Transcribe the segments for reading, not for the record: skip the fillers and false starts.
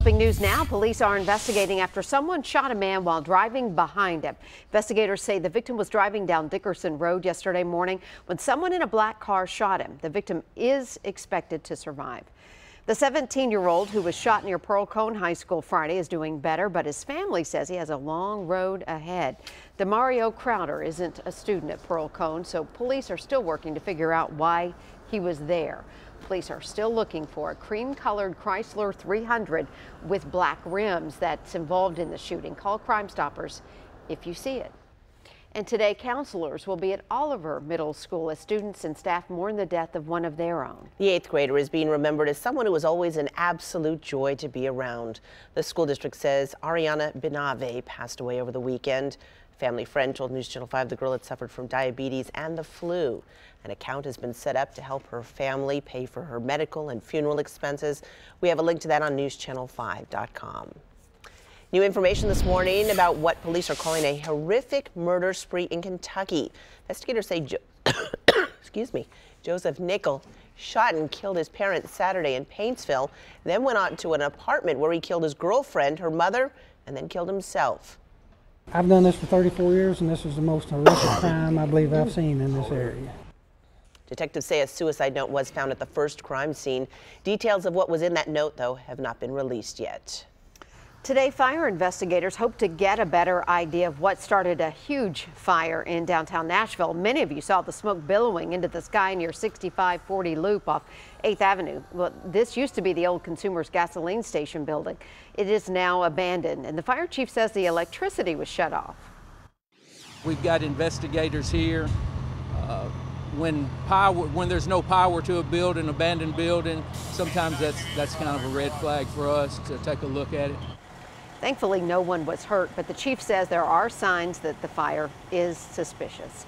Developing news now, police are investigating after someone shot a man while driving behind him. Investigators say the victim was driving down Dickerson Road yesterday morning when someone in a black car shot him. The victim is expected to survive. The 17-year-old who was shot near Pearl Cone High School Friday is doing better, but his family says he has a long road ahead. Demario Crowder isn't a student at Pearl Cone, so police are still working to figure out why he was there. Police are still looking for a cream-colored Chrysler 300 with black rims that's involved in the shooting. Call Crime Stoppers if you see it. And today, counselors will be at Oliver Middle School as students and staff mourn the death of one of their own. The 8th grader is being remembered as someone who was always an absolute joy to be around. The school district says Ariana Benave passed away over the weekend. A family friend told News Channel 5 the girl had suffered from diabetes and the flu. An account has been set up to help her family pay for her medical and funeral expenses. We have a link to that on newschannel5.com. New information this morning about what police are calling a horrific murder spree in Kentucky. Investigators say Joseph Nickel shot and killed his parents Saturday in Paintsville, then went on to an apartment where he killed his girlfriend, her mother, and then killed himself. I've done this for 34 years, and this is the most horrific crime I believe I've seen in this area. Detectives say a suicide note was found at the first crime scene. Details of what was in that note, though, have not been released yet. Today, fire investigators hope to get a better idea of what started a huge fire in downtown Nashville. Many of you saw the smoke billowing into the sky near 6540 Loop off 8th Avenue. Well, this used to be the old Consumers gasoline station building. It is now abandoned, and the fire chief says the electricity was shut off. We've got investigators here. When there's no power to a building, abandoned building, sometimes that's kind of a red flag for us to take a look at it. Thankfully, no one was hurt, but the chief says there are signs that the fire is suspicious.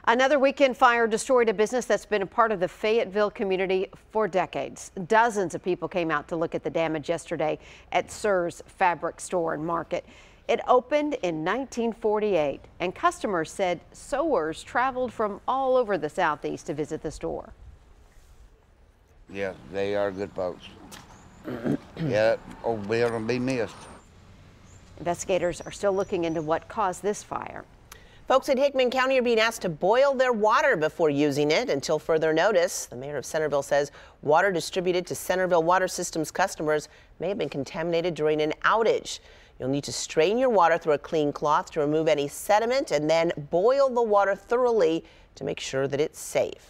Another weekend fire destroyed a business that's been a part of the Fayetteville community for decades. Dozens of people came out to look at the damage yesterday at Sir's Fabric Store and Market. It opened in 1948, and customers said sewers traveled from all over the Southeast to visit the store. Yeah, they are good folks. Yeah, old building be missed. Investigators are still looking into what caused this fire. Folks in Hickman County are being asked to boil their water before using it until further notice. The mayor of Centerville says water distributed to Centerville Water Systems customers may have been contaminated during an outage. You'll need to strain your water through a clean cloth to remove any sediment and then boil the water thoroughly to make sure that it's safe.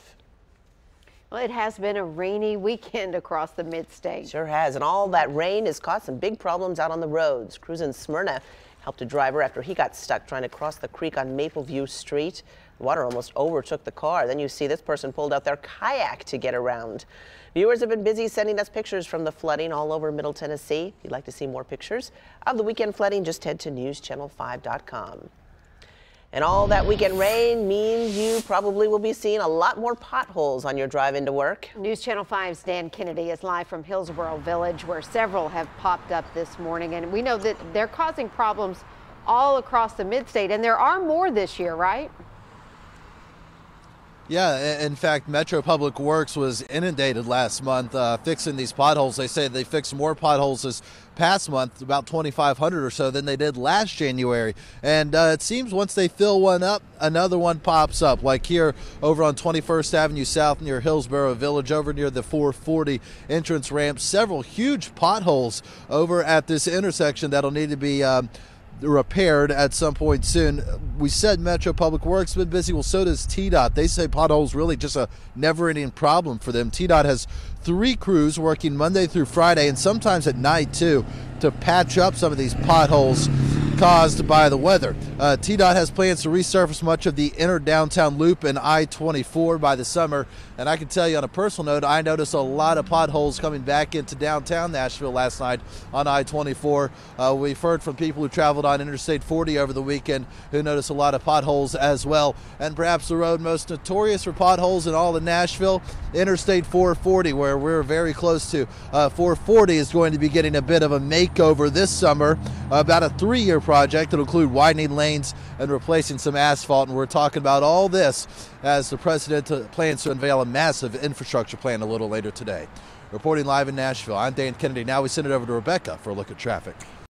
Well, it has been a rainy weekend across the mid-state. Sure has, and all that rain has caused some big problems out on the roads. Crews in Smyrna helped a driver after he got stuck trying to cross the creek on Mapleview Street. The water almost overtook the car. Then you see this person pulled out their kayak to get around. Viewers have been busy sending us pictures from the flooding all over Middle Tennessee. If you'd like to see more pictures of the weekend flooding, just head to newschannel5.com. And all that weekend rain means you probably will be seeing a lot more potholes on your drive into work. News Channel 5's Dan Kennedy is live from Hillsboro Village, where several have popped up this morning. And we know that they're causing problems all across the mid-state, and there are more this year, right? Yeah, in fact, Metro Public Works was inundated last month fixing these potholes. They say they fixed more potholes this past month, about 2,500 or so, than they did last January. And it seems once they fill one up, another one pops up, like here over on 21st Avenue South near Hillsboro Village, over near the 440 entrance ramp. Several huge potholes over at this intersection that'll need to be repaired at some point soon. We said Metro Public Works been busy. Well, so does TDOT. They say potholes really just a never-ending problem for them. TDOT has 3 crews working Monday through Friday and sometimes at night too to patch up some of these potholes caused by the weather. TDOT has plans to resurface much of the inner downtown loop and I-24 by the summer. And I can tell you on a personal note, I noticed a lot of potholes coming back into downtown Nashville last night on I-24. We've heard from people who traveled on Interstate 40 over the weekend who noticed a lot of potholes as well. And perhaps the road most notorious for potholes in all of Nashville, Interstate 440, where we're very close to. 440 is going to be getting a bit of a makeover this summer, about a 3-year project that'll include widening lanes and replacing some asphalt. And we're talking about all this as the president plans to unveil a massive infrastructure plan a little later today. Reporting live in Nashville, I'm Dan Kennedy. Now we send it over to Rebecca for a look at traffic.